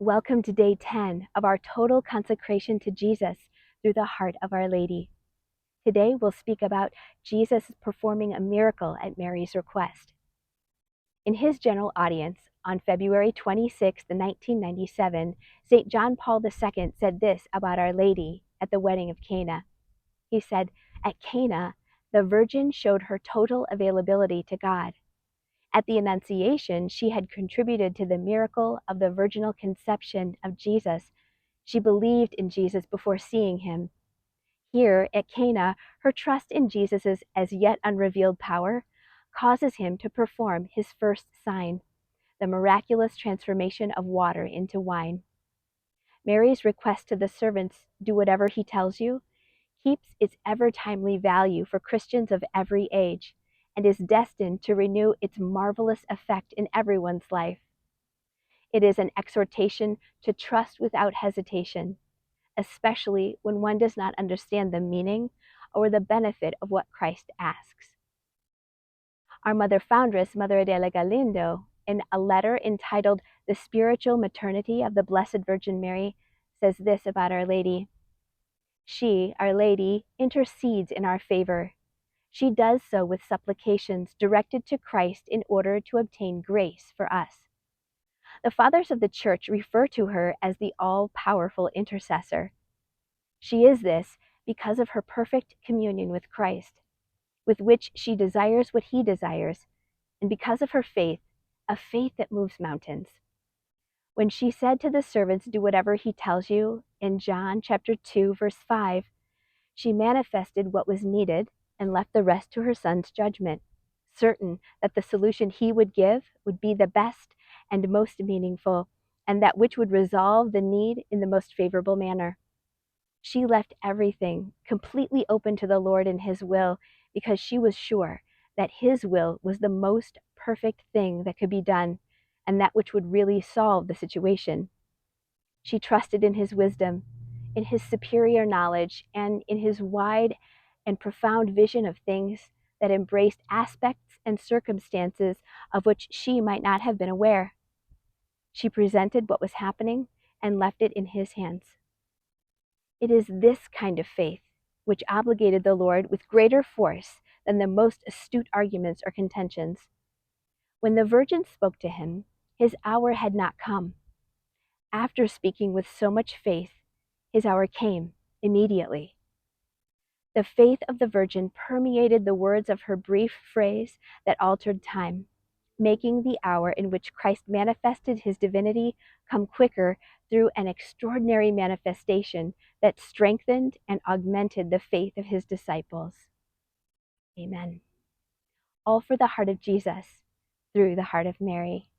Welcome to day 10 of our total consecration to Jesus through the heart of Our Lady. Today we'll speak about Jesus performing a miracle at Mary's request. In his general audience on February 26, 1997, St. John Paul II said this about Our Lady at the wedding of Cana. He said, "At Cana, the Virgin showed her total availability to God. At the Annunciation, she had contributed to the miracle of the virginal conception of Jesus. She believed in Jesus before seeing him. Here at Cana, her trust in Jesus' as yet unrevealed power causes him to perform his first sign, the miraculous transformation of water into wine. Mary's request to the servants, 'Do whatever he tells you,' keeps its ever-timely value for Christians of every age, and is destined to renew its marvelous effect in everyone's life. It is an exhortation to trust without hesitation, especially when one does not understand the meaning or the benefit of what Christ asks. Our mother foundress, Mother Adela Galindo, in a letter entitled The Spiritual Maternity of the Blessed Virgin Mary, says this about Our Lady. She, Our Lady, intercedes in our favor. She does so with supplications directed to Christ in order to obtain grace for us. The Fathers of the Church refer to her as the all-powerful intercessor. She is this because of her perfect communion with Christ, with which she desires what he desires, and because of her faith, a faith that moves mountains. When she said to the servants, 'Do whatever he tells you,' in John chapter 2, verse 5, she manifested what was needed and left the rest to her Son's judgment, certain that the solution he would give would be the best and most meaningful, and that which would resolve the need in the most favorable manner. She left everything completely open to the Lord and his will, because she was sure that his will was the most perfect thing that could be done, and that which would really solve the situation. She trusted in his wisdom, in his superior knowledge, and in his wide and profound vision of things that embraced aspects and circumstances of which she might not have been aware. She presented what was happening and left it in his hands. It is this kind of faith which obligated the Lord with greater force than the most astute arguments or contentions. When the Virgin spoke to him, his hour had not come. After speaking with so much faith, his hour came immediately. The faith of the Virgin permeated the words of her brief phrase that altered time, making the hour in which Christ manifested his divinity come quicker through an extraordinary manifestation that strengthened and augmented the faith of his disciples. Amen. All for the heart of Jesus, through the heart of Mary.